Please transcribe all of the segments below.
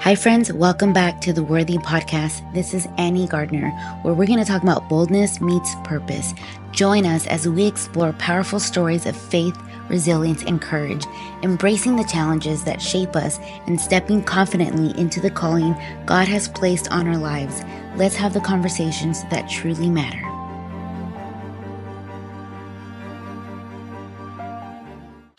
Hi friends, welcome back to the Worthy Podcast. This is Annie Gardner, where we're going to talk about boldness meets purpose. Join us as we explore powerful stories of faith, resilience, and courage, embracing the challenges that shape us and stepping confidently into the calling God has placed on our lives. Let's have the conversations that truly matter.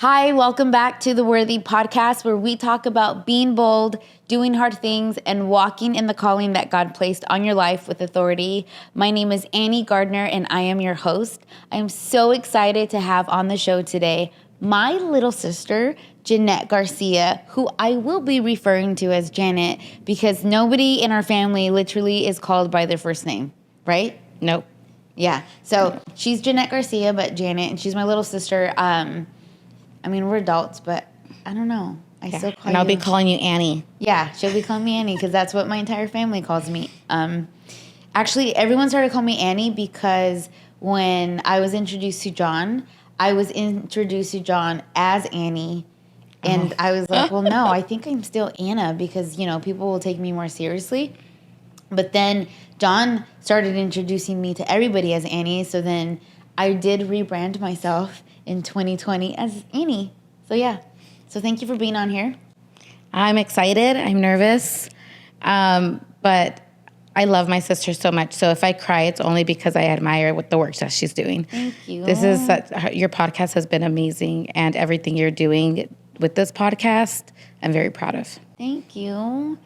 Hi, welcome back to the Worthy Podcast, where we talk about being bold, doing hard things, and walking in the calling that God placed on your life with authority. My name is Annie Gardner, and I am your host. I am so excited to have on the show today my little sister, Jeanette Garcia, who I will be referring to as Janet because nobody in our family literally is called by their first name, right? Nope. Yeah, so she's Jeanette Garcia, but Janet, and she's my little sister. We're adults, but I don't know. I still call you. And I'll be calling you Annie. Yeah, she'll be calling me Annie because that's what my entire family calls me. Actually, everyone started calling me Annie because when I was introduced to John, I was introduced to John as Annie. And I was like, well, no, I think I'm still Anna because, people will take me more seriously. But then John started introducing me to everybody as Annie. So then I did rebrand myself in 2020 as Annie. So yeah. So thank you for being on here. I'm excited. I'm nervous. But I love my sister so much. So if I cry, it's only because I admire what the work that she's doing. Thank you. Your podcast has been amazing, and everything you're doing with this podcast, I'm very proud of. Thank you.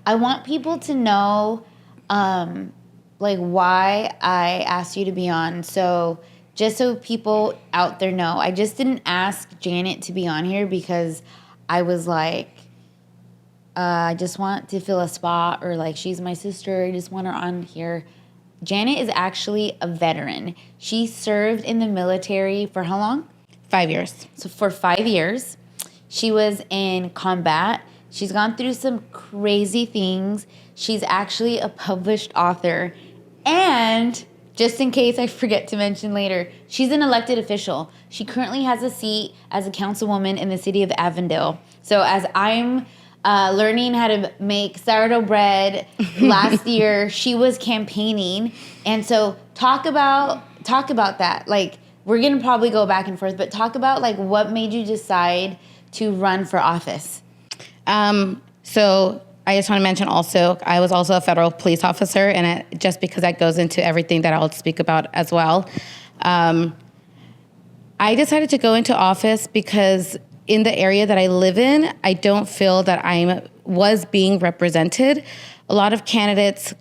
I want people to know why I asked you to be on. So just so people out there know, I just didn't ask Janet to be on here because I was like, I just want to fill a spot, or she's my sister, I just want her on here. Janet is actually a veteran. She served in the military for how long? 5 years. So for 5 years, she was in combat. She's gone through some crazy things. She's actually a published author. And just in case I forget to mention later, she's an elected official. She currently has a seat as a councilwoman in the city of Avondale. So as I'm learning how to make sourdough bread last year, she was campaigning. And so talk about that. We're going to probably go back and forth, but talk about what made you decide to run for office. So I just want to mention also, I was also a federal police officer, and just because that goes into everything that I'll speak about as well. I decided to go into office because in the area that I live in, I don't feel that I was being represented. A lot of candidates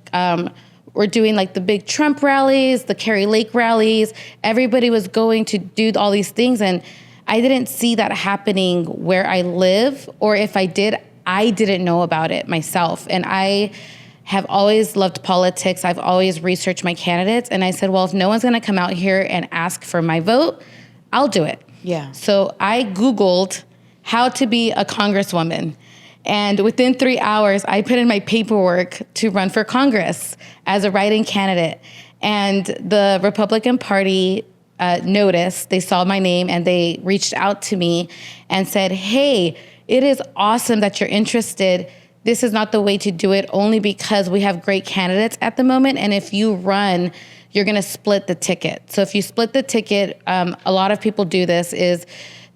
were doing the big Trump rallies, the Kerry Lake rallies. Everybody was going to do all these things, and I didn't see that happening where I live, or if I did, I didn't know about it myself. And I have always loved politics. I've always researched my candidates. And I said, well, if no one's going to come out here and ask for my vote, I'll do it. Yeah. So I Googled how to be a congresswoman. And within 3 hours, I put in my paperwork to run for Congress as a write-in candidate. And the Republican Party noticed, they saw my name, and they reached out to me and said, hey, it is awesome that you're interested. This is not the way to do it, only because we have great candidates at the moment. And if you run, you're going to split the ticket. So if you split the ticket, a lot of people do this, is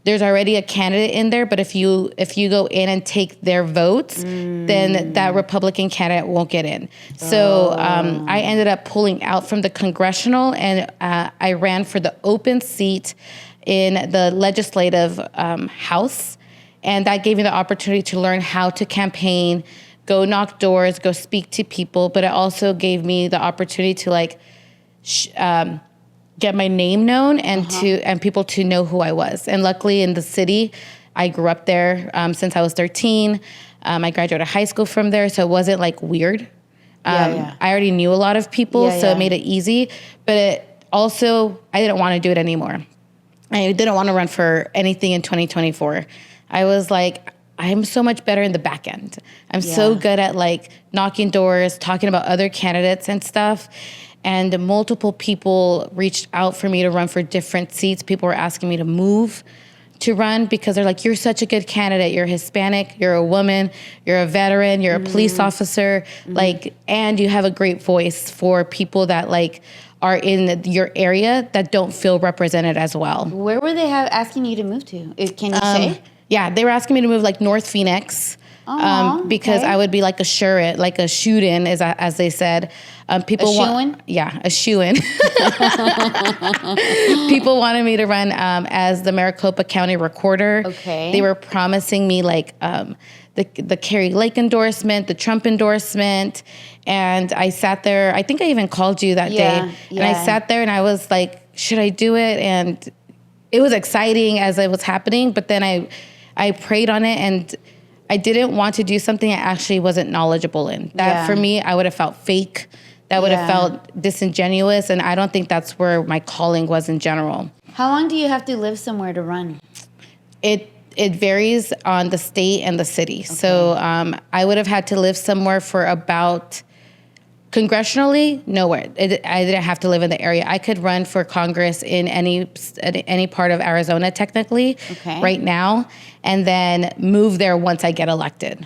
there's already a candidate in there, but if you go in and take their votes, then that Republican candidate won't get in. So I ended up pulling out from the congressional, and I ran for the open seat in the legislative house. And that gave me the opportunity to learn how to campaign, go knock doors, go speak to people. But it also gave me the opportunity to get my name known and people to know who I was. And luckily in the city, I grew up there since I was 13. I graduated high school from there, so it wasn't weird. I already knew a lot of people, so it made it easy. But it also, I didn't want to do it anymore. I didn't want to run for anything in 2024. I was like, I'm so much better in the back end. I'm so good at knocking doors, talking about other candidates and stuff. And multiple people reached out for me to run for different seats. People were asking me to move. to run because they're like, you're such a good candidate. You're Hispanic, you're a woman, you're a veteran, you're a police officer, like, and you have a great voice for people that like are in your area that don't feel represented as well. Where were they asking you to move to? Can you say? Yeah, they were asking me to move like North Phoenix. Because I would be like a shoot-in, as they said. People shoo-in? Yeah, a shoe-in. People wanted me to run as the Maricopa County Recorder. Okay. They were promising me like the Carrie Lake endorsement, the Trump endorsement, and I sat there. I think I even called you that day, and I sat there and I was like, should I do it? And it was exciting as it was happening, but then I prayed on it and I didn't want to do something I actually wasn't knowledgeable in. That for me, I would have felt fake. That would have felt disingenuous. And I don't think that's where my calling was in general. How long do you have to live somewhere to run? It varies on the state and the city. Okay. So I would have had to live somewhere for about, congressionally, nowhere. I didn't have to live in the area. I could run for Congress in any part of Arizona, technically, right now, and then move there once I get elected.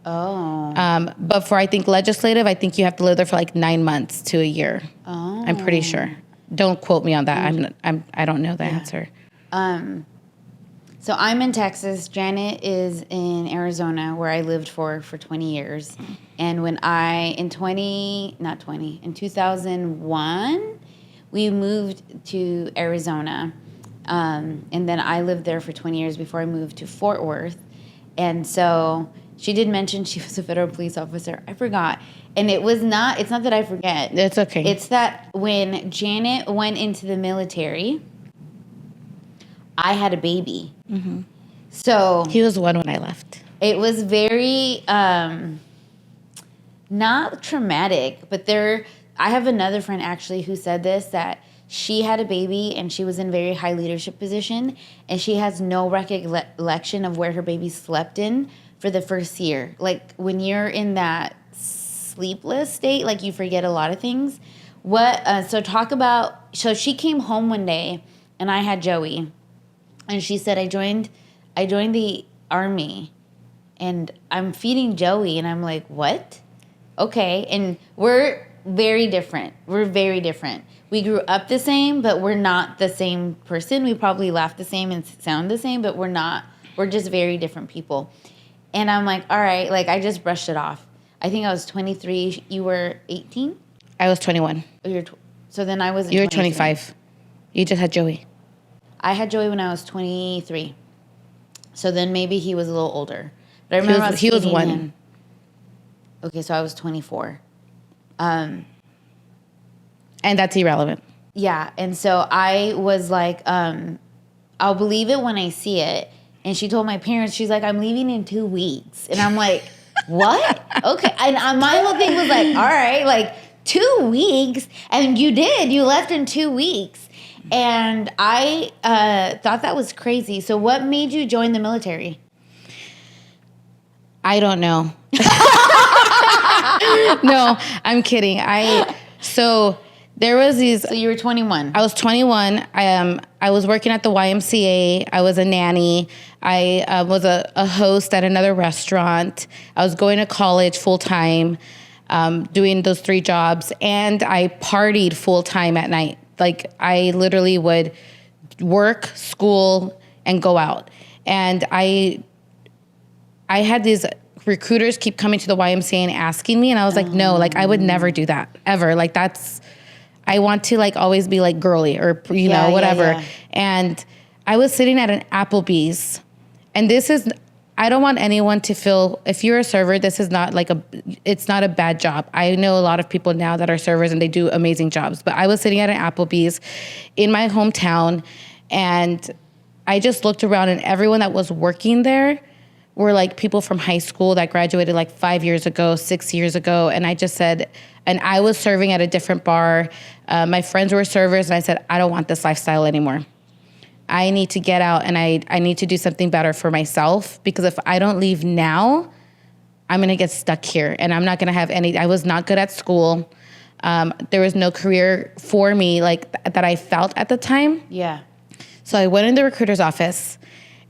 Oh. But for, I think, legislative, I think you have to live there for like 9 months to a year. Oh. I'm pretty sure. Don't quote me on that. I don't know the answer. So I'm in Texas. Janet is in Arizona, where I lived for 20 years. And when in 2001, we moved to Arizona. And then I lived there for 20 years before I moved to Fort Worth. And so she did mention she was a federal police officer. I forgot. And it's not that I forget. It's okay. It's that when Janet went into the military, I had a baby. Mm-hmm. So he was one when I left. It was very not traumatic, but I have another friend actually who said this, that she had a baby and she was in a very high leadership position and she has no recollection of where her baby slept in for the first year. Like when you're in that sleepless state, like you forget a lot of things. So she came home one day and I had Joey. And she said, I joined the Army, and I'm feeding Joey. And I'm like, what? Okay. And we're very different. We grew up the same, but we're not the same person. We probably laugh the same and sound the same, but we're not. We're just very different people. And I'm like, all right. Like, I just brushed it off. I think I was 23. You were 18? I was 21. So then I was. You were 25. You just had Joey. I had Joey when I was 23. So then maybe he was a little older. But I remember he was one. Him. Okay, so I was 24. And that's irrelevant. Yeah, and so I was like, I'll believe it when I see it. And she told my parents, she's like, I'm leaving in 2 weeks. And I'm like, what? Okay. And my whole thing was like, all right, like 2 weeks? And you did. You left in 2 weeks. And I thought that was crazy. So what made you join the military? I don't know. No, I'm kidding. So there was these. So you were 21. I was 21. I was working at the YMCA. I was a nanny. I was a host at another restaurant. I was going to college full time, doing those 3 jobs. And I partied full time at night. Like, I literally would work, school, and go out. And I had these recruiters keep coming to the YMCA and asking me, and I was like, no, like, I would never do that, ever. Like, I want to, like, always be, like, girly or, you know, whatever. Yeah. And I was sitting at an Applebee's, and I don't want anyone to feel, if you're a server, this is not it's not a bad job. I know a lot of people now that are servers and they do amazing jobs, but I was sitting at an Applebee's in my hometown and I just looked around and everyone that was working there were like people from high school that graduated like 5 years ago, 6 years ago. And I just said, and I was serving at a different bar. My friends were servers and I said, I don't want this lifestyle anymore. I need to get out and I need to do something better for myself because if I don't leave now, I'm going to get stuck here and I'm not going to have I was not good at school. There was no career for me like that I felt at the time. Yeah. So I went in the recruiter's office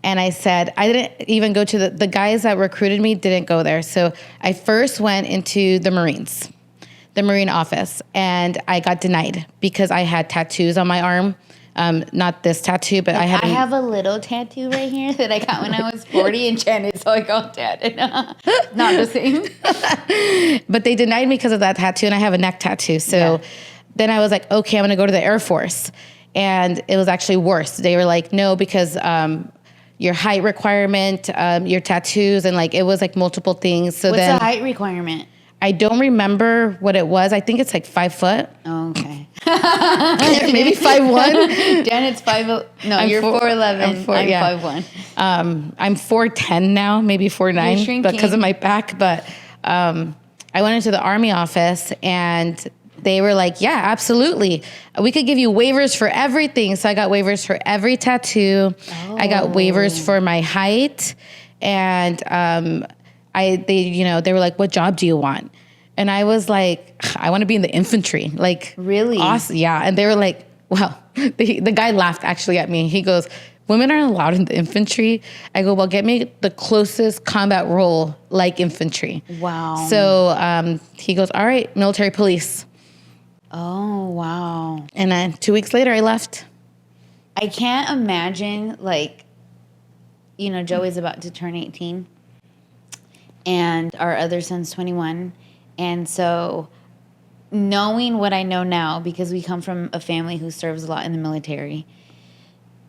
And I said, I didn't even go to the guys that recruited me didn't go there. So I first went into the Marine office, and I got denied because I had tattoos on my arm. Not this tattoo, but I have a little tattoo right here that I got when I was 40, and Janet's like all tatted. Not the same. But they denied me because of that tattoo, and I have a neck tattoo. So then I was like, okay, I'm going to go to the Air Force. And it was actually worse. They were like, no, because your height requirement, your tattoos, and like it was like multiple things. So what's the height requirement? I don't remember what it was. I think it's like 5 foot. Oh, okay. Maybe 5'1". Janet's 5. No, you're 4'11". I'm 5'1". I'm 4'10" now, maybe 4'9", because of my back. But I went into the Army office, and they were like, yeah, absolutely. We could give you waivers for everything. So I got waivers for every tattoo. Oh. I got waivers for my height. And they were like, what job do you want? And I was like, I want to be in the infantry. Like, really? Awesome. Yeah. And they were like, well, the guy laughed actually at me. He goes, women aren't allowed in the infantry. I go, well, get me the closest combat role like infantry. Wow. So he goes, all right, military police. Oh, wow. And then 2 weeks later, I left. I can't imagine, like, Joey's about to turn 18, and our other son's 21. And so knowing what I know now, because we come from a family who serves a lot in the military,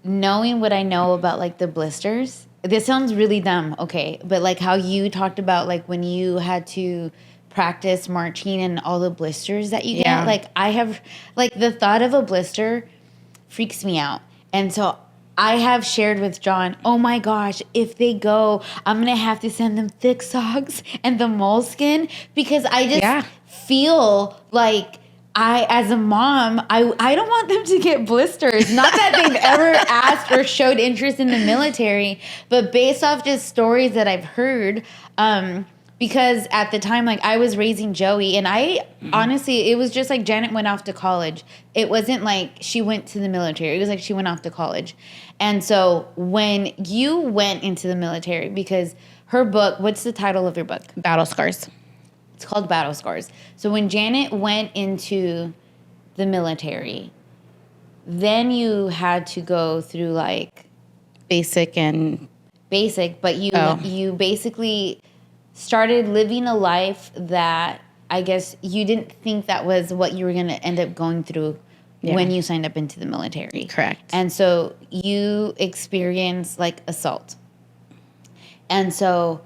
knowing what I know about, like, the blisters, this sounds really dumb, okay, but, like, how you talked about, like, when you had to practice marching and all the blisters that you get. Like, I have, like, the thought of a blister freaks me out. And so I have shared with John, oh my gosh, if they go, I'm going to have to send them thick socks and the moleskin, because I just feel like as a mom, I don't want them to get blisters. Not that they've ever asked or showed interest in the military, but based off just stories that I've heard, because at the time, like, I was raising Joey, and honestly, it was just like Janet went off to college. It wasn't like she went to the military. It was like she went off to college. And so when you went into the military, because her book, what's the title of your book? Battle Scars. It's called Battle Scars. So when Janet went into the military, then you had to go through, like, basic, but you basically started living a life that I guess you didn't think that was what you were going to end up going through when you signed up into the military. Correct. And so you experienced, like, assault. And so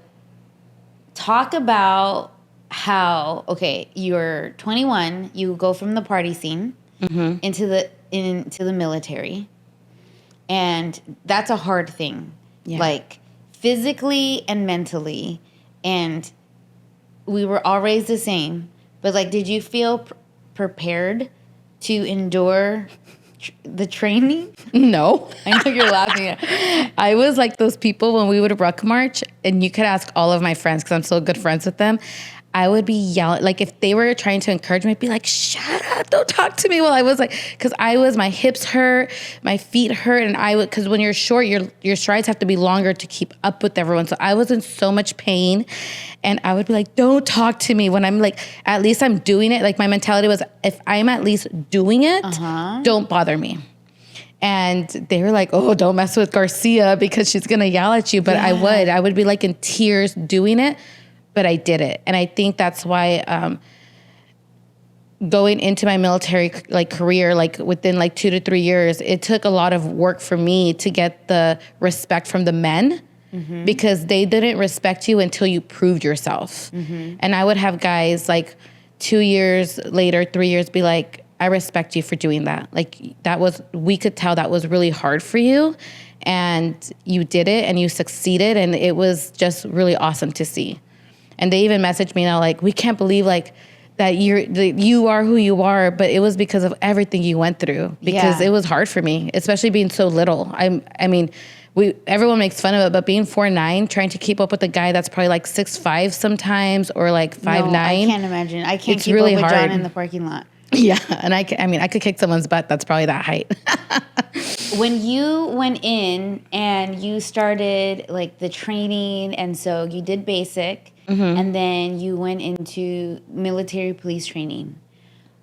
talk about how, okay, you're 21, you go from the party scene into the military. And that's a hard thing. Yeah. Like, physically and mentally. And we were all raised the same, but, like, did you feel prepared to endure the training? No. I know you're laughing. I was like those people when we would ruck march, and you could ask all of my friends because I'm so good friends with them. I would be yelling, like, if they were trying to encourage me, I'd be like, shut up, don't talk to me. Well, I was like, because my hips hurt, my feet hurt, and because when you're short, your strides have to be longer to keep up with everyone. So I was in so much pain, and I would be like, don't talk to me when I'm like, at least I'm doing it. Like, my mentality was, if I'm at least doing it, don't bother me. And they were like, oh, don't mess with Garcia because she's going to yell at you. But I would be like in tears doing it. But I did it. And I think that's why going into my military, like, career, like, within like 2 to 3 years, it took a lot of work for me to get the respect from the men because they didn't respect you until you proved yourself. And I would have guys like 2 years later, 3 years, be like, I respect you for doing that. Like, we could tell that was really hard for you, and you did it and you succeeded. And it was just really awesome to see. And they even messaged me now, like, we can't believe, like, that you are who you are, but it was because of everything you went through. Because it was hard for me, especially being so little. I mean, everyone makes fun of it, but being 4'9", trying to keep up with a guy that's probably like 6'5" sometimes, or like 5'9". No, I can't imagine. I can't keep really up with hard. John in the parking lot. Yeah, and I could kick someone's butt that's probably that height. when you went in and you started like the training, and so you did basic, and then you went into military police training,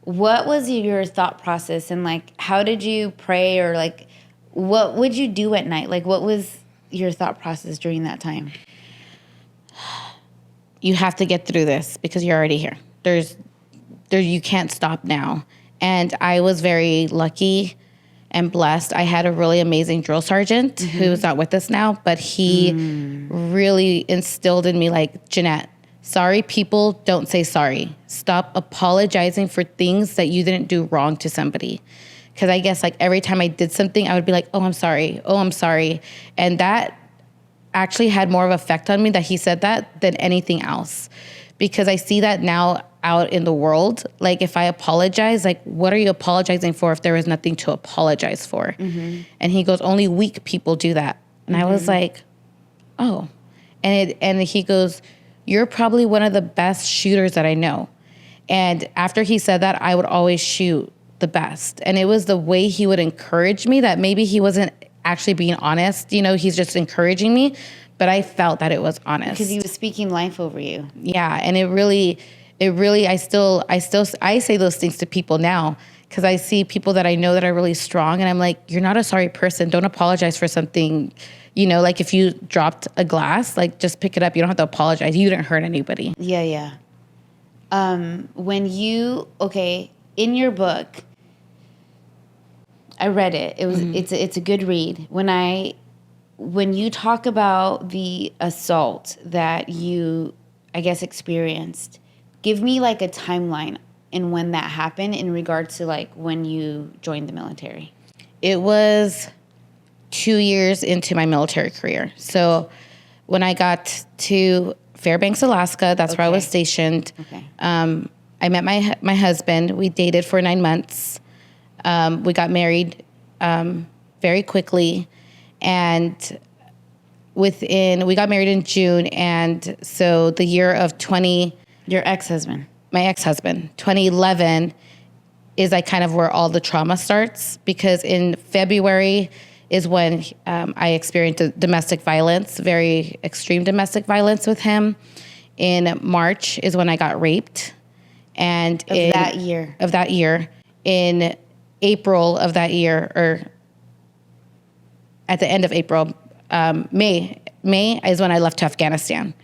what was your thought process, and like how did you pray, or like what would you do at night? Like what was your thought process during that time? You have to get through this because you're already here. You can't stop now. And I was very lucky and blessed. I had a really amazing drill sergeant who is not with us now, but he really instilled in me, like, Jeanette, sorry people don't say sorry. Stop apologizing for things that you didn't do wrong to somebody. Because I guess like every time I did something, I would be like, oh, I'm sorry. Oh, I'm sorry. And that actually had more of an effect on me that he said that than anything else. Because I see that now out in the world. Like if I apologize, like what are you apologizing for if there was nothing to apologize for? And he goes, only weak people do that. And I was like, oh. And he goes, you're probably one of the best shooters that I know. And after he said that, I would always shoot the best. And it was the way he would encourage me that maybe he wasn't actually being honest. You know, he's just encouraging me. But I felt that it was honest. Because he was speaking life over you. Yeah. And it really, I say those things to people now because I see people that I know that are really strong. And I'm like, you're not a sorry person. Don't apologize for something. You know, like if you dropped a glass, like just pick it up. You don't have to apologize. You didn't hurt anybody. Yeah. In your book, I read it. It was it's a good read. When you talk about the assault that you, I guess, experienced, give me like a timeline in when that happened in regards to like when you joined the military. It was 2 years into my military career. So when I got to Fairbanks, Alaska, that's where I was stationed. Okay. I met my husband. We dated for 9 months. We got married very quickly. And we got married in June. And so the year of Your ex-husband. My ex-husband, 2011 is like kind of where all the trauma starts, because in February is when I experienced domestic violence, very extreme domestic violence with him. In March is when I got raped. And Of that year. In April of that year, or at the end of April, May is when I left to Afghanistan.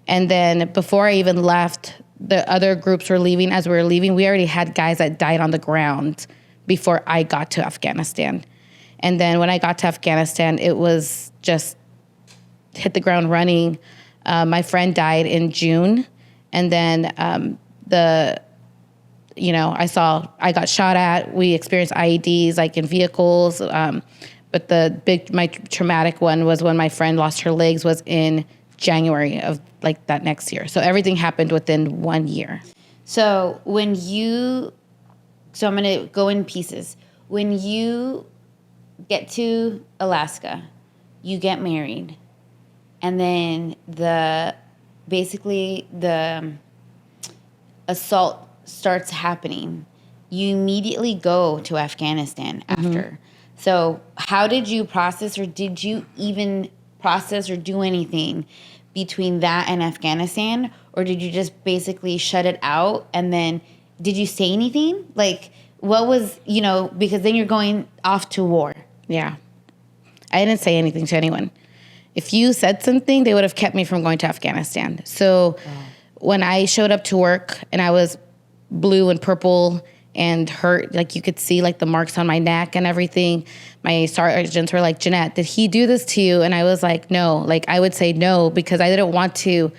And then before I even left, the other groups were leaving. As we were leaving, we already had guys that died on the ground before I got to Afghanistan. And then when I got to Afghanistan, it was just hit the ground running. My friend died in June. And then I got shot at. We experienced IEDs like in vehicles. But my traumatic one was when my friend lost her legs, was in January of like that next year. So everything happened within 1 year. So I'm going to go in pieces. When you get to Alaska, you get married, and then the assault starts happening. You immediately go to Afghanistan after. So how did you process, or did you even process or do anything between that and Afghanistan? Or did you just basically shut it out? And then did you say anything? Like what was, because then you're going off to war. Yeah. I didn't say anything to anyone. If you said something, they would have kept me from going to Afghanistan. So when I showed up to work and I was blue and purple and hurt, like you could see like the marks on my neck and everything, my sergeants were like, Jeanette, did he do this to you? And I was like, no. Like I would say no, because I didn't want to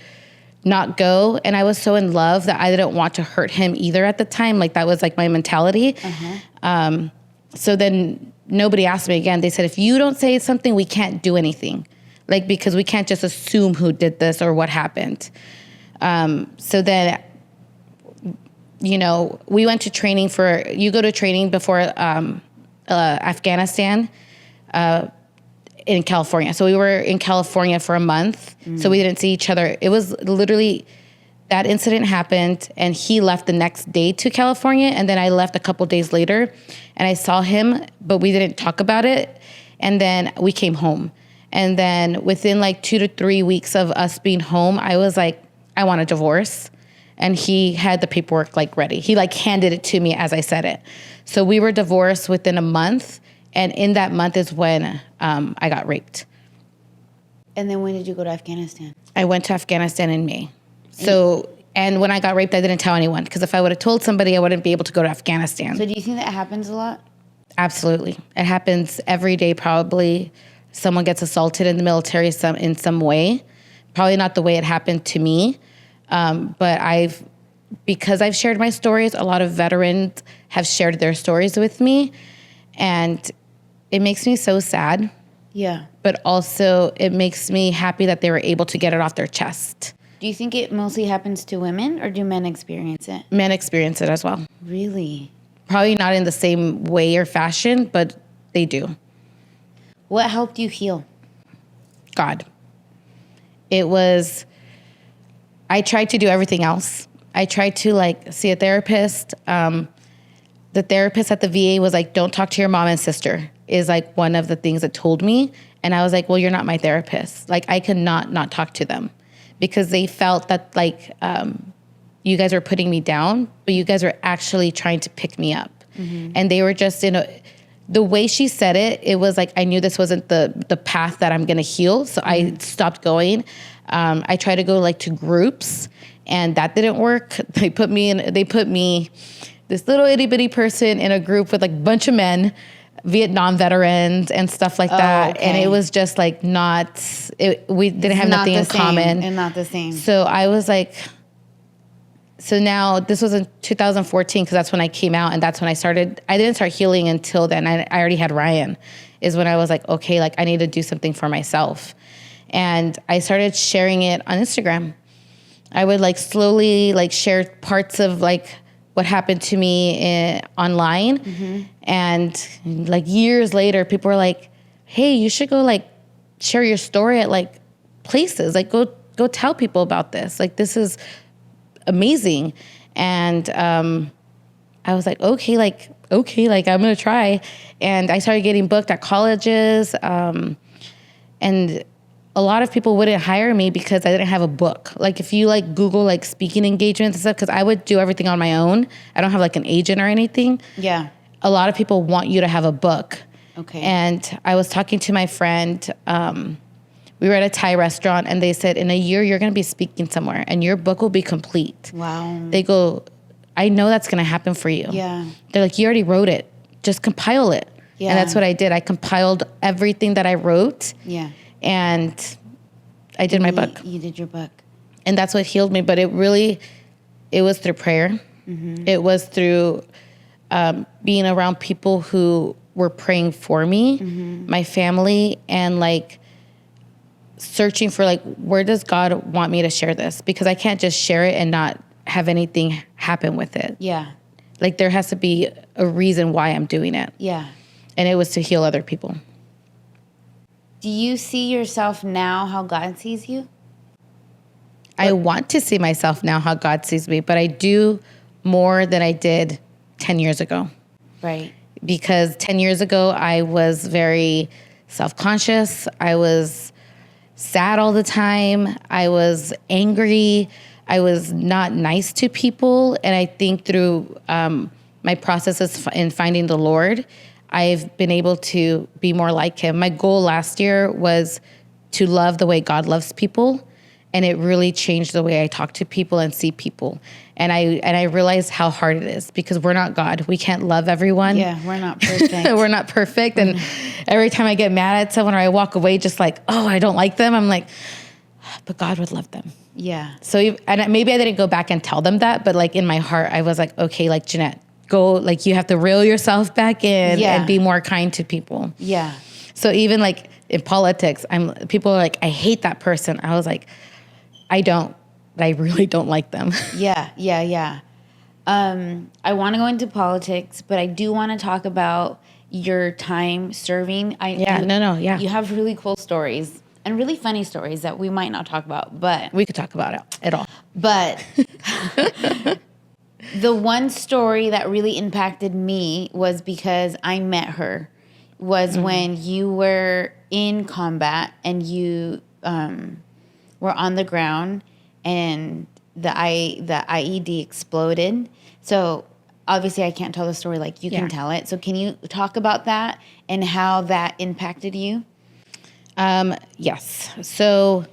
not go. And I was so in love that I didn't want to hurt him either at the time. Like that was like my mentality. So then nobody asked me again. They said, if you don't say something, we can't do anything. Like, because we can't just assume who did this or what happened. So then, we went to training you go to training before Afghanistan in California. So we were in California for a month. So we didn't see each other. It was literally, that incident happened and he left the next day to California. And then I left a couple days later and I saw him, but we didn't talk about it. And then we came home. And then within like 2 to 3 weeks of us being home, I was like, I want a divorce. And he had the paperwork like ready. He like handed it to me as I said it. So we were divorced within a month. And in that month is when I got raped. And then when did you go to Afghanistan? I went to Afghanistan in May. So, and when I got raped, I didn't tell anyone. Because if I would have told somebody, I wouldn't be able to go to Afghanistan. So do you think that happens a lot? Absolutely. It happens every day probably. Someone gets assaulted in the military in some way. Probably not the way it happened to me. But because I've shared my stories, a lot of veterans have shared their stories with me. And it makes me so sad. Yeah. But also it makes me happy that they were able to get it off their chest. Do you think it mostly happens to women, or do men experience it? Men experience it as well. Really? Probably not in the same way or fashion, but they do. What helped you heal? God. I tried to do everything else. I tried to like see a therapist. The therapist at the VA was like, don't talk to your mom and sister, is like one of the things that told me. And I was like, well, you're not my therapist. Like I could not talk to them because they felt that like you guys were putting me down, but you guys were actually trying to pick me up. Mm-hmm. And they were just the way she said it, it was like I knew this wasn't the path that I'm gonna heal. So I stopped going. I tried to go like to groups, and that didn't work. They put me, this little itty bitty person, in a group with like a bunch of men, Vietnam veterans and stuff like that. Okay. And it was just like we didn't have nothing in common. And not the same. So I was like, so now this was in 2014 because that's when I came out, and that's when I didn't start healing until then. I already had Ryan, is when I was like, okay, like I need to do something for myself. And I started sharing it on Instagram. I would like slowly like share parts of like what happened to me online. Mm-hmm. And like years later, people were like, hey, you should go like share your story at like places. Like go tell people about this. Like this is amazing. And I was like, okay, I'm gonna try. And I started getting booked at colleges. And a lot of people wouldn't hire me because I didn't have a book. Like if you like Google like speaking engagements and stuff, because I would do everything on my own. I don't have like an agent or anything. Yeah. A lot of people want you to have a book. Okay. And I was talking to my friend. We were at a Thai restaurant, and they said, in a year, you're going to be speaking somewhere, and your book will be complete. Wow. They go, I know that's going to happen for you. Yeah. They're like, you already wrote it. Just compile it. Yeah. And that's what I did. I compiled everything that I wrote. Yeah. And I did my book. You did your book. And that's what healed me. But it was through prayer. Mm-hmm. It was through being around people who were praying for me, mm-hmm. my family, and like searching for like, where does God want me to share this? Because I can't just share it and not have anything happen with it. Yeah. Like there has to be a reason why I'm doing it. Yeah. And it was to heal other people. Do you see yourself now how God sees you? I want to see myself now how God sees me, but I do more than I did 10 years ago. Right. Because 10 years ago, I was very self-conscious. I was sad all the time. I was angry. I was not nice to people. And I think through my processes in finding the Lord, I've been able to be more like him. My goal last year was to love the way God loves people. And it really changed the way I talk to people and see people. And I realized how hard it is because we're not God. We can't love everyone. Yeah, we're not perfect. We're not perfect. And every time I get mad at someone or I walk away just like, oh, I don't like them, I'm like, but God would love them. Yeah. So and maybe I didn't go back and tell them that, but like in my heart, I was like, okay, like Jeanette, go, like you have to reel yourself back in and be more kind to people. Yeah. So even like in politics, people are like, I hate that person. I was like, I don't, but I really don't like them. Yeah. I want to go into politics, but I do want to talk about your time serving. You have really cool stories and really funny stories that we might not talk about, but we could talk about it at all. But the one story that really impacted me was because I met her was when you were in combat and you were on the ground and the IED exploded. So obviously I can't tell the story like you can tell it. So can you talk about that and how that impacted you? Yes. So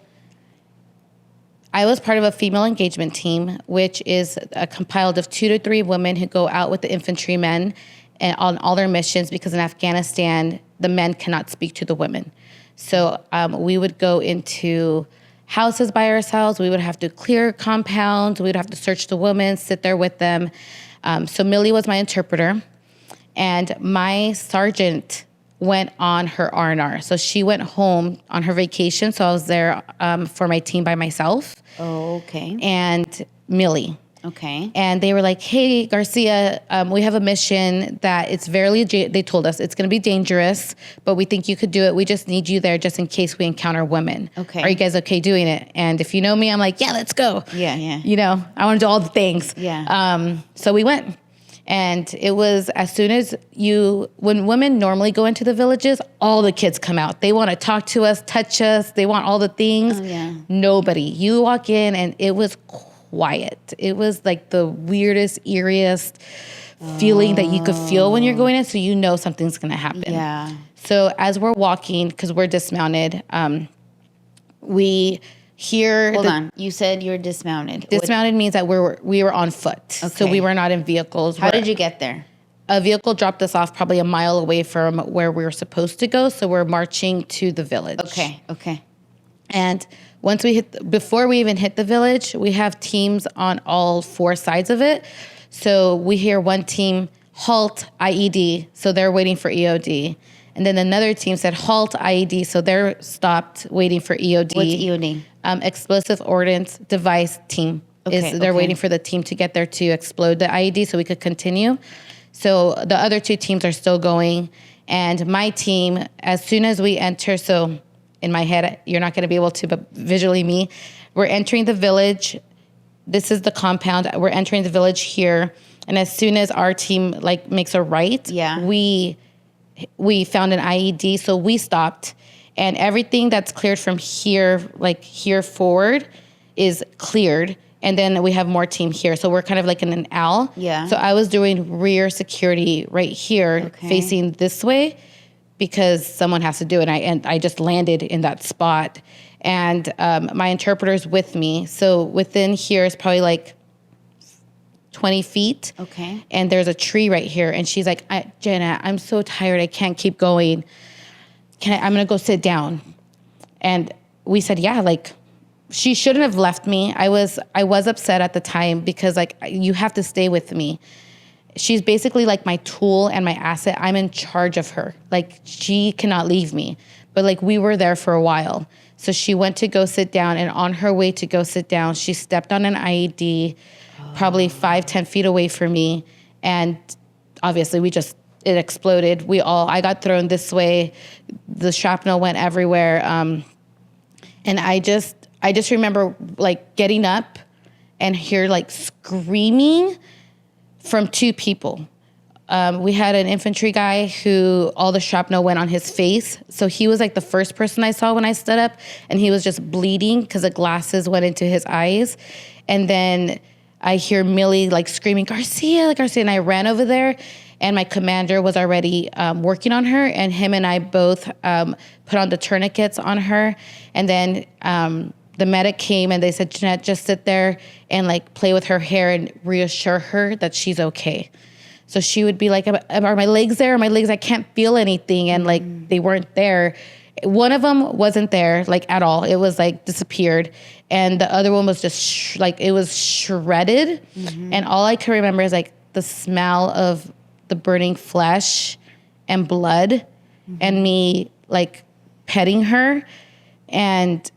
I was part of a female engagement team, which is compiled of 2 to 3 women who go out with the infantrymen and on all their missions, because in Afghanistan, the men cannot speak to the women. So we would go into houses by ourselves. We would have to clear compounds. We would have to search the women, sit there with them. So Millie was my interpreter, and my sergeant went on her R&R. So she went home on her vacation. So I was there for my team by myself. Oh, okay. And Millie. Okay. And they were like, hey, Garcia, we have a mission that it's they told us it's going to be dangerous, but we think you could do it. We just need you there just in case we encounter women. Okay. Are you guys okay doing it? And if you know me, I'm like, yeah, let's go. Yeah, yeah. You know, I want to do all the things. Yeah. So we went. And it was as soon as when women normally go into the villages, all the kids come out. They want to talk to us, touch us. They want all the things. Oh, yeah. Nobody. You walk in and it was quiet. It was like the weirdest, eeriest feeling that you could feel when you're going in. So you know something's going to happen. Yeah. So as we're walking, because we're dismounted, we hear... Hold on. You said you're dismounted. Dismounted means that we were on foot. Okay. So we were not in vehicles. How did you get there? A vehicle dropped us off probably a mile away from where we were supposed to go. So we're marching to the village. Okay. And once before we even hit the village, we have teams on all 4 sides of it. So we hear one team, halt, IED. So they're waiting for EOD. And then another team said, halt, IED. So they're stopped waiting for EOD. What's EOD? Explosive ordnance device team. They're waiting for the team to get there to explode the IED so we could continue. So the other 2 teams are still going. And my team, as soon as we enter, so in my head, you're not going to be able to, but visually me, we're entering the village. This is the compound. We're entering the village here. And as soon as our team makes a right, we found an IED. So we stopped. And everything that's cleared from here, here forward, is cleared. And then we have more team here. So we're kind of like in an L. Yeah. So I was doing rear security right here, facing this way, because someone has to do it. And I just landed in that spot. And my interpreter's with me. So within here is probably 20 feet. Okay. And there's a tree right here. And she's like, Jeanette, I'm so tired. I can't keep going. I'm going to go sit down. And we said, yeah, she shouldn't have left me. I was upset at the time because you have to stay with me. She's basically my tool and my asset. I'm in charge of her. She cannot leave me. But we were there for a while. So she went to go sit down, and on her way to go sit down, she stepped on an IED probably 5-10 feet away from me. And obviously it exploded. I got thrown this way. The shrapnel went everywhere. And I just remember getting up and hear screaming from 2 people. We had an infantry guy who all the shrapnel went on his face. So he was the first person I saw when I stood up, and he was just bleeding because the glasses went into his eyes. And then I hear Millie screaming, Garcia, Garcia. And I ran over there, and my commander was already working on her, and him and I both put on the tourniquets on her. And then the medic came, and they said, Jeanette, just sit there and play with her hair and reassure her that she's okay. So she would be like, are my legs there? Are my legs? I can't feel anything. And they weren't there. One of them wasn't there at all. It was disappeared. And the other one was just it was shredded. Mm-hmm. And all I can remember is the smell of the burning flesh and blood, mm-hmm. and me petting her and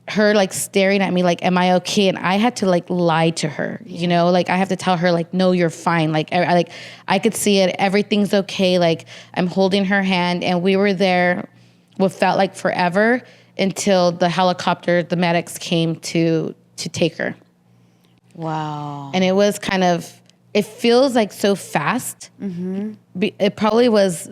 her staring at me am I okay? And I had to lie to her, you know, I have to tell her no, you're fine. I could see it. Everything's okay. I'm holding her hand, and we were there what felt like forever until the helicopter, the medics came to take her. Wow. And it was it feels so fast. Mm-hmm. It probably was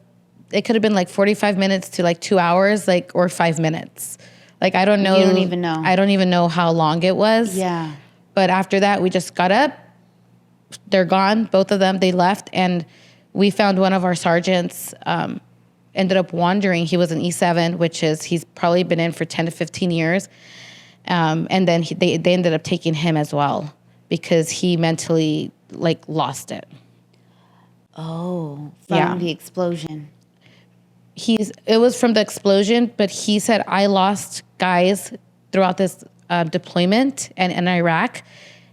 it could have been like 45 minutes to like 2 hours, like, or 5 minutes. Like, I don't know. You don't even know. I don't even know how long it was. Yeah. But after that, we just got up. They're gone. Both of them, they left. And we found one of our sergeants, ended up wandering. He was an E7, which is, he's probably been in for 10 to 15 years. And then they ended up taking him as well because he mentally, like, lost it. Oh, from the explosion. It was from the explosion, but he said, I lost guys throughout this deployment and in Iraq,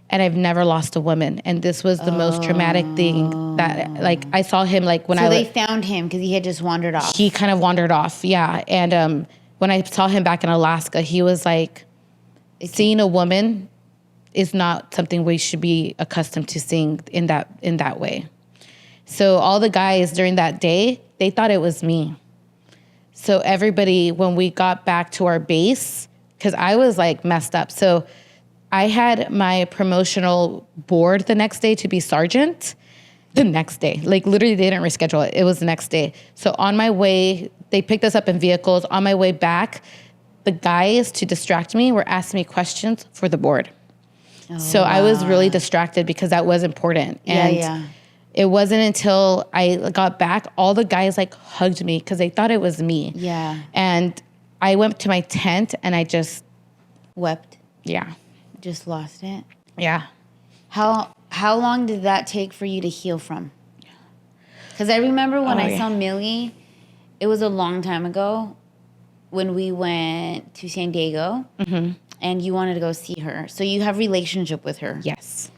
and I've never lost a woman. And this was the most traumatic thing that, like, I saw him, like, when So they found him because he had just wandered off. He kind of wandered off, yeah. And when I saw him back in Alaska, he was like, seeing a woman is not something we should be accustomed to seeing in that way. So all the guys during that day, they thought it was me. So everybody, when we got back to our base, because I was like messed up. So I had my promotional board the next day to be sergeant the next day. Like, literally, they didn't reschedule it. It was the next day. So on my way, they picked us up in vehicles. On my way back, the guys, to distract me, were asking me questions for the board. So I was really distracted because that was important. And it wasn't until I got back, all the guys, like, hugged me because they thought it was me. Yeah. And I went to my tent and I just... Wept. Yeah. Just lost it. Yeah. How long did that take for you to heal from? Because I remember when I saw Millie, it was a long time ago when we went to San Diego, and you wanted to go see her. So you have relationship with her. Yes.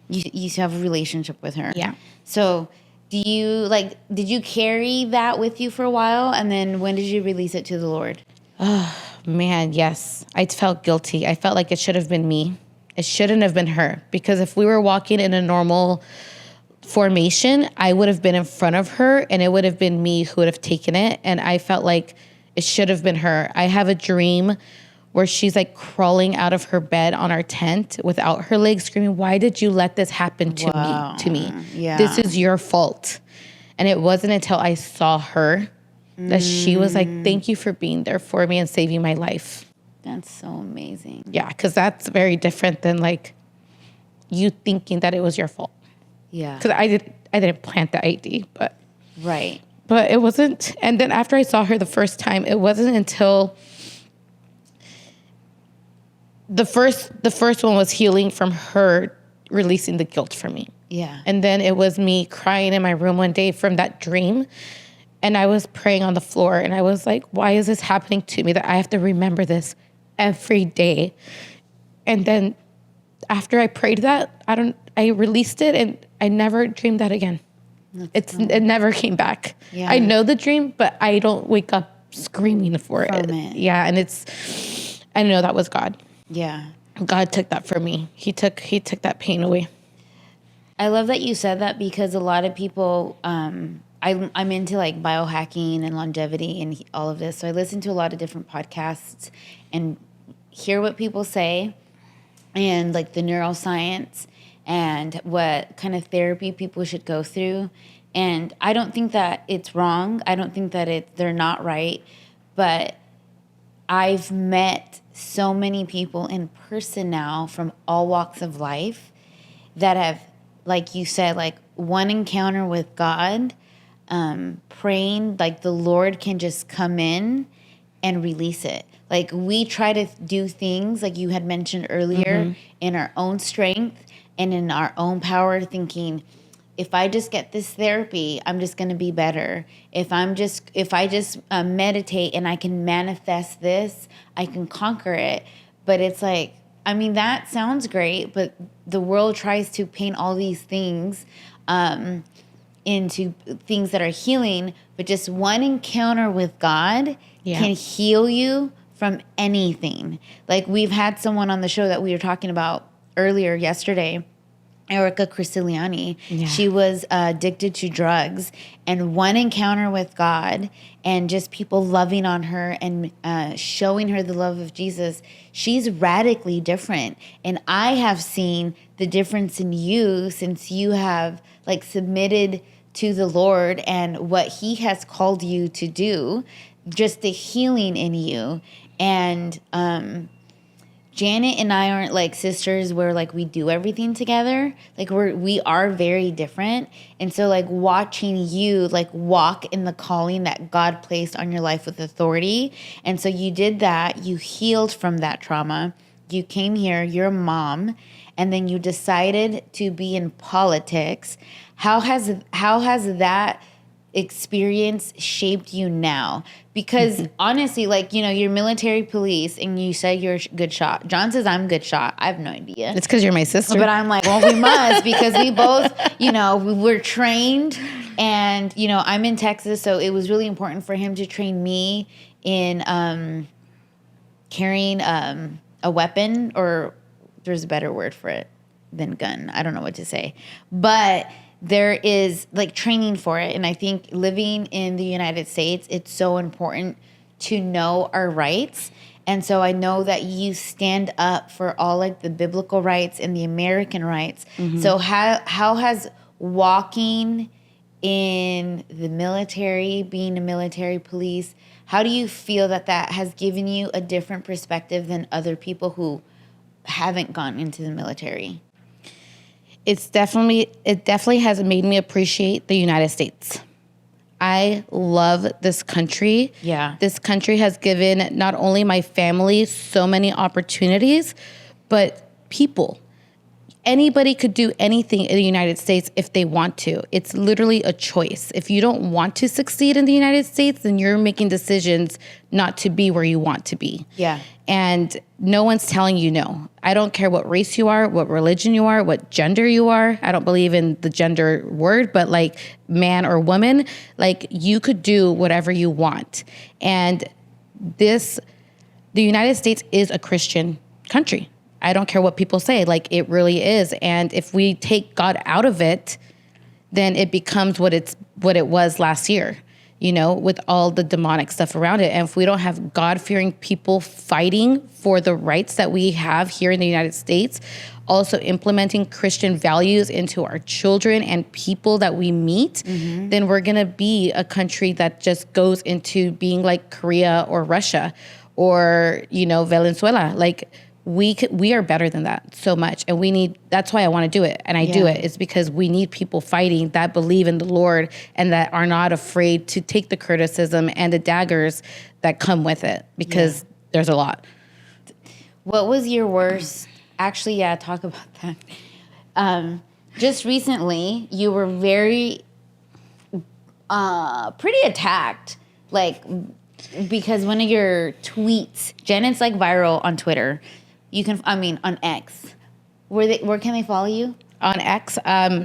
You have a relationship with her. Yeah. So did you carry that with you for a while? And then when did you release it to the Lord? Oh, man, yes. I felt guilty. I felt like it should have been me. It shouldn't have been her. Because if we were walking in a normal formation, I would have been in front of her and it would have been me who would have taken it. And I felt like it should have been her. I have a dream where she's like crawling out of her bed on our tent without her legs, screaming, "Why did you let this happen to me? Yeah. This is your fault." And it wasn't until I saw her that she was like, "Thank you for being there for me and saving my life." That's so amazing. Yeah, because that's very different than like you thinking that it was your fault. Yeah. Because I didn't plant the ID, but Right. But it wasn't. And then after I saw her the first time, it wasn't until the first one was healing from her releasing the guilt from me. Yeah. And then it was me crying in my room one day from that dream. And I was praying on the floor and I was like, why is this happening to me that I have to remember this every day? And then after I prayed that, I released it and I never dreamed that again. It never came back. Yeah. I know the dream, but I don't wake up screaming for it. Yeah. And I know that was God. Yeah. God took that from me. He took that pain away. I love that you said that because a lot of people, I'm into like biohacking and longevity and all of this. So I listen to a lot of different podcasts and hear what people say and like the neuroscience and what kind of therapy people should go through. And I don't think that it's wrong. I don't think that they're not right. But I've met so many people in person now from all walks of life that have, like you said, like one encounter with God, praying, like the Lord can just come in and release it. Like we try to do things like you had mentioned earlier in our own strength and in our own power, thinking, if I just get this therapy, I'm just going to be better. If I just meditate and I can manifest this, I can conquer it. But it's like, I mean, that sounds great, but the world tries to paint all these things into things that are healing. But just one encounter with God can heal you from anything. Like we've had someone on the show that we were talking about earlier yesterday, Erica Crisiliani. Yeah. She was addicted to drugs, and one encounter with God and just people loving on her and showing her the love of Jesus, she's radically different. And I have seen the difference in you since you have like submitted to the Lord and what he has called you to do, just the healing in you. And Janet and I aren't like sisters where like we do everything together. Like we are very different. And so like watching you like walk in the calling that God placed on your life with authority. And so you did that. You healed from that trauma. You came here, you're a mom, and then you decided to be in politics. How has that experience shaped you now? Because honestly, like, you know, you're military police and you say you're a good shot. John says I'm a good shot. I have no idea. It's because you're my sister. But I'm like, well, we must, because we both, you know, we're trained. And, you know, I'm in Texas, so it was really important for him to train me in carrying a weapon, or there's a better word for it than gun. I don't know what to say. But there is like training for it. And I think living in the United States, it's so important to know our rights. And so I know that you stand up for all like the biblical rights and the American rights. Mm-hmm. So how has walking in the military, being a military police, how do you feel that has given you a different perspective than other people who haven't gone into the military? It definitely has made me appreciate the United States. I love this country. Yeah. This country has given not only my family so many opportunities, but people. Anybody could do anything in the United States if they want to. It's literally a choice. If you don't want to succeed in the United States, then you're making decisions not to be where you want to be. Yeah. And no one's telling you no. I don't care what race you are, what religion you are, what gender you are. I don't believe in the gender word, but like man or woman, like you could do whatever you want. And the United States is a Christian country. I don't care what people say, like it really is. And if we take God out of it, then it becomes what it was last year, you know, with all the demonic stuff around it. And if we don't have God-fearing people fighting for the rights that we have here in the United States, also implementing Christian values into our children and people that we meet, mm-hmm. then we're going to be a country that just goes into being like Korea or Russia or, you know, Venezuela. Like, we are better than that so much. And that's why I want to do it. And I do it. It's because we need people fighting that believe in the Lord and that are not afraid to take the criticism and the daggers that come with it, because there's a lot. What was your worst? Actually, talk about that. Just recently, you were very, pretty attacked, like, because one of your tweets, Janet's like viral on Twitter. On X. Where can they follow you? On X,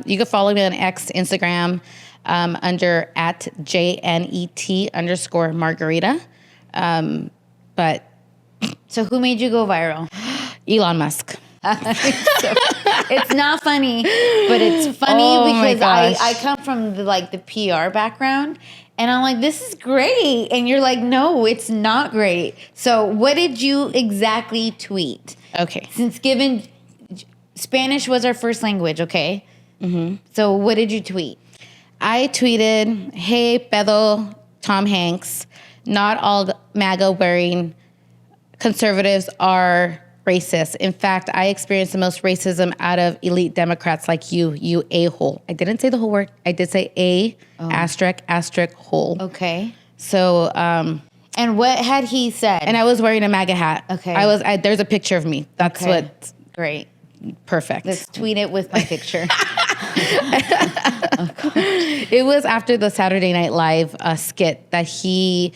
you can follow me on X, Instagram, under @JNET_Margarita. But so who made you go viral? Elon Musk. It's not funny, but it's funny because I come from the PR background. And I'm like, this is great. And you're like, no, it's not great. So what did you exactly tweet? Okay. Since Spanish was our first language, okay? Mm-hmm. So what did you tweet? I tweeted, hey, pedo, Tom Hanks, not all MAGA wearing conservatives are racist. In fact, I experienced the most racism out of elite Democrats like you a-hole. I didn't say the whole word. I did say asterisk hole. Okay. So, and what had he said? And I was wearing a MAGA hat. Okay. There's a picture of me. That's what. Great. Perfect. Let's tweet it with my picture. It was after the Saturday Night Live skit that he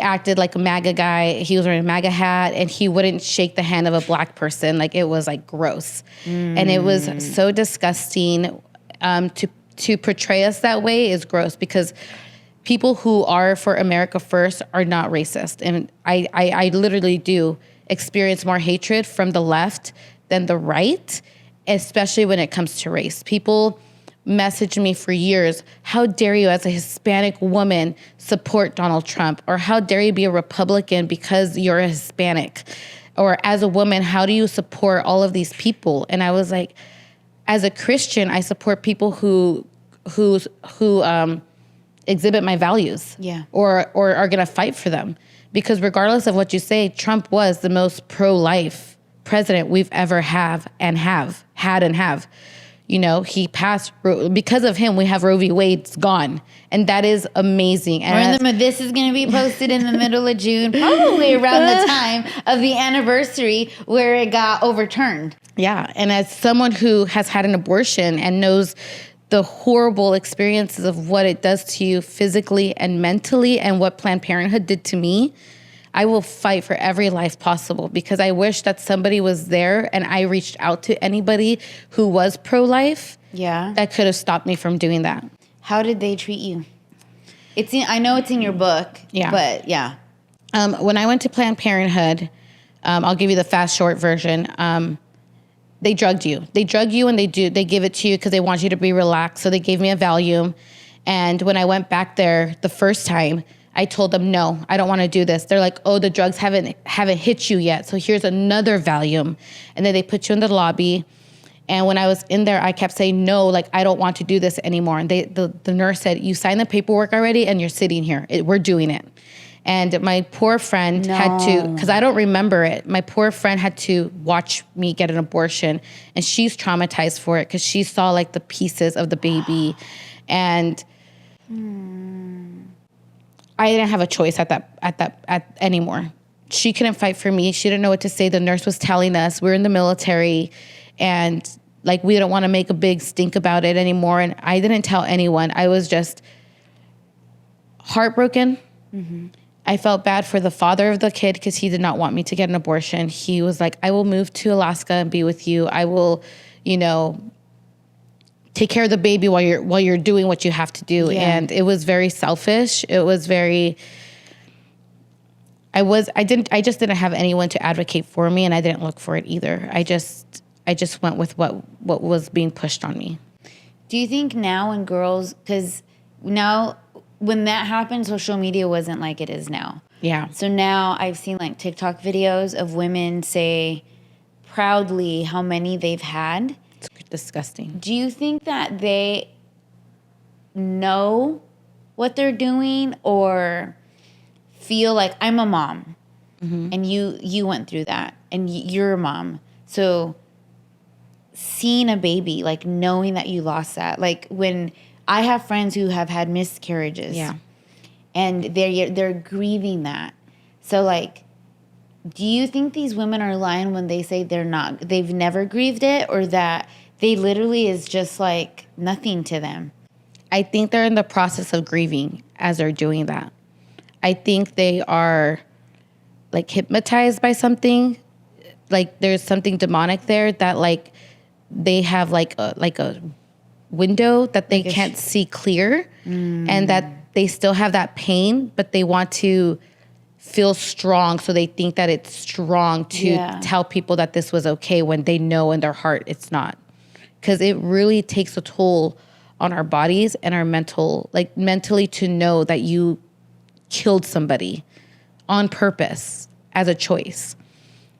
acted like a MAGA guy. He was wearing a MAGA hat and he wouldn't shake the hand of a black person. Like, it was like gross. And it was so disgusting. To portray us that way is gross, because people who are for America first are not racist. And I literally do experience more hatred from the left than the right, especially when it comes to race. People messaged me for years, how dare you as a Hispanic woman support Donald Trump? Or how dare you be a Republican because you're a Hispanic? Or as a woman, how do you support all of these people? And I was like, as a Christian, I support people who who exhibit my values, or are gonna fight for them. Because regardless of what you say, Trump was the most pro-life president we've ever had and have. You know, he passed, because of him, we have Roe v. Wade's gone. And that is amazing. And this is going to be posted in the middle of June, probably around the time of the anniversary where it got overturned. Yeah. And as someone who has had an abortion and knows the horrible experiences of what it does to you physically and mentally and what Planned Parenthood did to me, I will fight for every life possible, because I wish that somebody was there and I reached out to anybody who was pro-life that could have stopped me from doing that. How did they treat you? I know it's in your book, but yeah. When I went to Planned Parenthood, I'll give you the fast, short version. They drugged you. They drug you, and they give it to you because they want you to be relaxed. So they gave me a Valium. And when I went back there the first time, I told them, no, I don't want to do this. They're like, oh, the drugs haven't hit you yet, so here's another Valium. And then they put you in the lobby. And when I was in there, I kept saying, no, like, I don't want to do this anymore. And the nurse said, you signed the paperwork already, and you're sitting here. We're doing it. And my poor friend had to, because I don't remember it, my poor friend had to watch me get an abortion. And she's traumatized for it because she saw, like, the pieces of the baby. And I didn't have a choice anymore. She couldn't fight for me. She didn't know what to say. The nurse was telling us we're in the military, and like we don't want to make a big stink about it anymore. And I didn't tell anyone. I was just heartbroken. Mm-hmm. I felt bad for the father of the kid because he did not want me to get an abortion. He was like, I will move to Alaska and be with you. I will, take care of the baby while you're doing what you have to do. Yeah. And it was very selfish. It was very, I just didn't have anyone to advocate for me, and I didn't look for it either. I just went with what was being pushed on me. Do you think now when girls, because now when that happened, social media wasn't like it is now. Yeah. So now I've seen like TikTok videos of women say proudly how many they've had. It's disgusting. Do you think that they know what they're doing, or feel like, I'm a mom, and you went through that, and you're a mom, so seeing a baby, like knowing that you lost that, like when I have friends who have had miscarriages, and they're grieving that, so like, do you think these women are lying when they say they've never grieved it, or that they literally is just like nothing to them? I think they're in the process of grieving as they're doing that. I think they are like hypnotized by something. Like there's something demonic there that like they have like a window that they can't see clear, and that they still have that pain, but they want to feel strong, so they think that it's strong to tell people that this was okay when they know in their heart it's not. Because it really takes a toll on our bodies and our mentally to know that you killed somebody on purpose as a choice.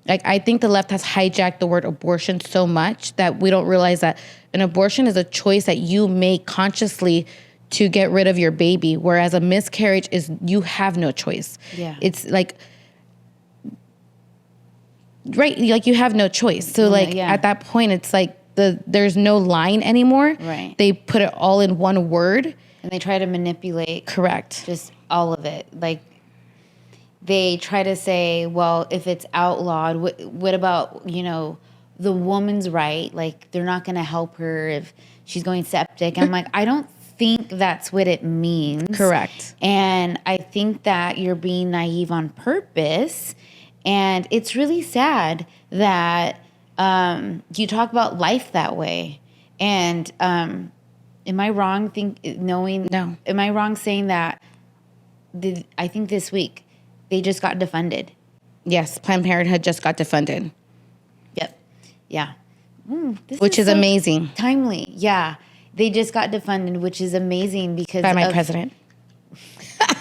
Like, I think the left has hijacked the word abortion so much that we don't realize that an abortion is a choice that you make consciously to get rid of your baby, whereas a miscarriage is you have no choice. Yeah. It's like, right, like you have no choice. So at that point, it's like there's no line anymore. Right. They put it all in one word. And they try to manipulate. Correct. Just all of it. Like, they try to say, well, if it's outlawed, what about, the woman's right? Like, they're not going to help her if she's going septic. I'm like, I don't think that's what it means. Correct. And I think that you're being naive on purpose. And it's really sad that you talk about life that way. And am I wrong knowing? No. Am I wrong saying that I think this week they just got defunded? Yes, Planned Parenthood just got defunded. Yep. Yeah. Which is so amazing. Timely. Yeah. They just got defunded, which is amazing because by my president.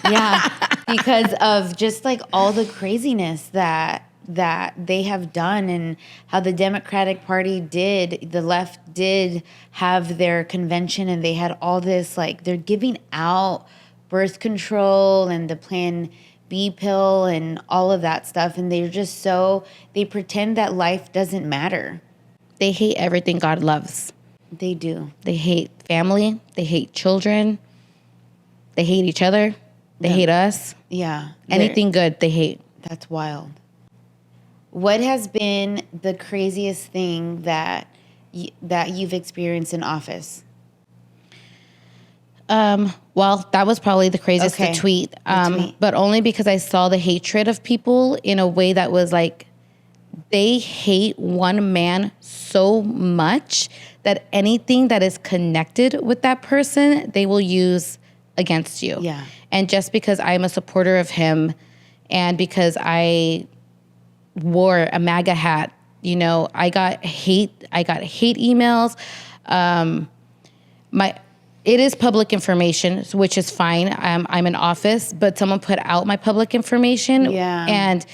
Yeah. Because of just like all the craziness that that they have done, and how the Democratic Party the left did have their convention, and they had all this, like, they're giving out birth control and the Plan B pill and all of that stuff. And they're just they pretend that life doesn't matter. They hate everything God loves. They do. They hate family. They hate children. They hate each other. They hate us. Yeah. Anything good, they hate. That's wild. What has been the craziest thing that you've experienced in office? Well, that was probably the craziest to tweet. But only because I saw the hatred of people in a way that was like, they hate one man so much that anything that is connected with that person, they will use against you. Yeah. And just because I'm a supporter of him and because I wore a MAGA hat, you know, I got hate emails. It is public information, which is fine. I'm in office, but someone put out my public information. Yeah. And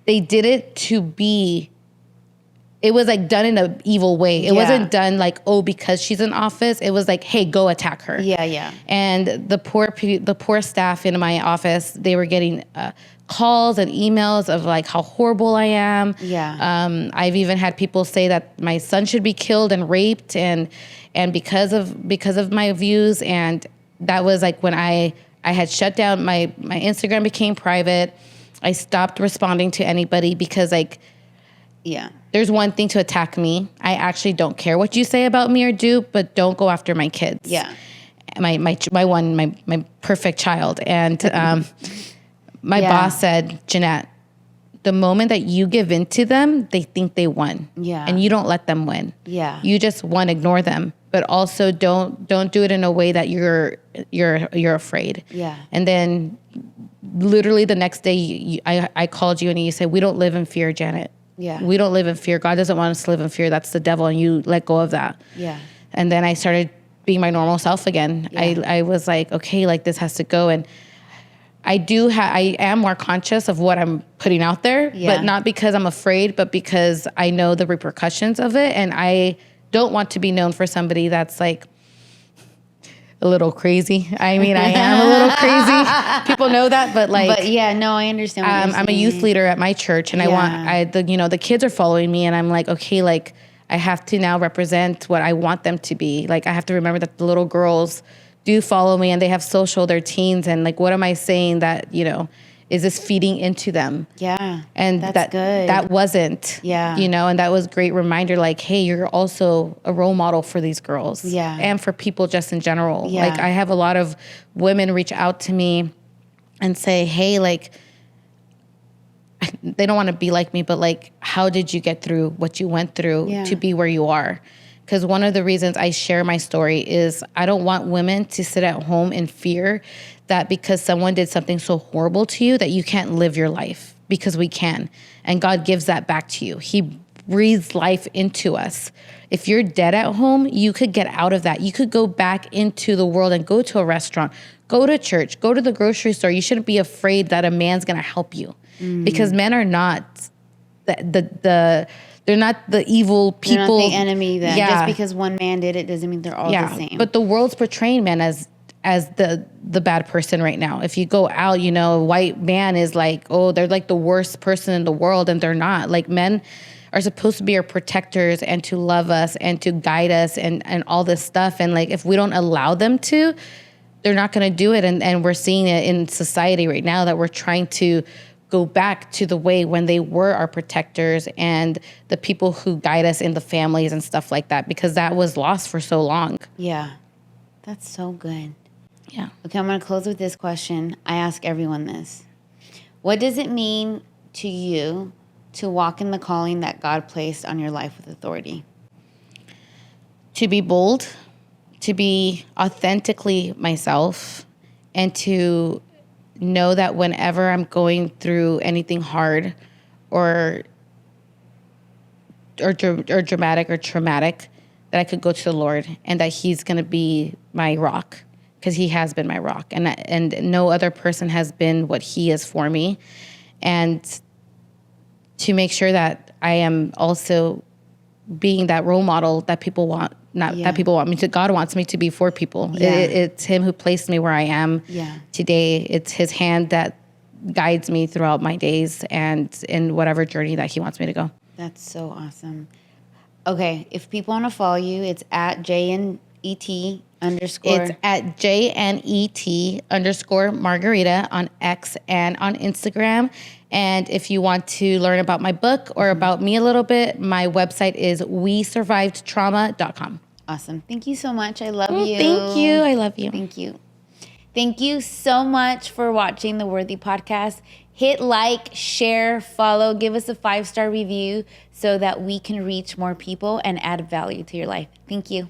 they did it it was like done in an evil way. It wasn't done like, oh, because she's in office. It was like, hey, go attack her. Yeah, yeah. And the poor staff in my office, they were getting calls and emails of like how horrible I am. Yeah. I've even had people say that my son should be killed and raped, and because of my views. And that was like when I had shut down my Instagram, became private. I stopped responding to anybody because like, yeah, there's one thing to attack me. I actually don't care what you say about me or do, but don't go after my kids. Yeah. My perfect child. And my boss said, Jeanette, the moment that you give in to them, they think they won. Yeah. And you don't let them win. Yeah. You just, one, ignore them, but also don't do it in a way that you're afraid. Yeah. And then literally the next day I called you and you said, we don't live in fear, Janet. Yeah. We don't live in fear. God doesn't want us to live in fear. That's the devil. And you let go of that. Yeah. And then I started being my normal self again. Yeah. I was like, okay, like this has to go. And I am more conscious of what I'm putting out there, but not because I'm afraid, but because I know the repercussions of it. And I don't want to be known for somebody that's like a little crazy. I mean, I am a little crazy. People know that, but like, but yeah, no, I understand what you're saying. I'm a youth leader at my church, and the kids are following me, and I'm like, okay, like I have to now represent what I want them to be. Like I have to remember that the little girls do follow me, and they have social, they're teens, and like, what am I saying that, you know, is this feeding into them? Yeah. And that's good. That wasn't. Yeah. You know, and that was a great reminder, like, hey, you're also a role model for these girls. Yeah. And for people just in general. Yeah. Like I have a lot of women reach out to me and say, hey, like, they don't want to be like me, but like, how did you get through what you went through to be where you are? Because one of the reasons I share my story is I don't want women to sit at home in fear that because someone did something so horrible to you that you can't live your life, because we can. And God gives that back to you. He breathes life into us. If you're dead at home, you could get out of that. You could go back into the world and go to a restaurant, go to church, go to the grocery store. You shouldn't be afraid that a man's going to help you, because men are not they're not the evil people. They're not the enemy then. Yeah. Just because one man did it doesn't mean they're all the same. But the world's portraying men as the bad person right now. If you go out, you know, a white man is like, oh, they're like the worst person in the world, and they're not. Like, men are supposed to be our protectors and to love us and to guide us and all this stuff. And like, if we don't allow them to, they're not going to do it. And we're seeing it in society right now that we're trying to go back to the way when they were our protectors and the people who guide us in the families and stuff like that, because that was lost for so long. Yeah. That's so good. Yeah. Okay, I'm going to close with this question. I ask everyone this. What does it mean to you to walk in the calling that God placed on your life with authority? To be bold, to be authentically myself, and to know that whenever I'm going through anything hard or dramatic or traumatic, that I could go to the Lord and that He's going to be my rock, because He has been my rock, and no other person has been what He is for me. And to make sure that I am also being that role model that people want, not that people want me to, God wants me to be for people. It's him who placed me where I am today. It's his hand that guides me throughout my days and in whatever journey that he wants me to go. That's so awesome. Okay, if people want to follow you, it's at JNET_. It's at JNET_Margarita on X and on Instagram. And if you want to learn about my book or about me a little bit, my website is wesurvivedtrauma.com. Awesome. Thank you so much. I love you. Thank you. I love you. Thank you. Thank you so much for watching the Worthy Podcast. Hit like, share, follow, give us a 5-star review so that we can reach more people and add value to your life. Thank you.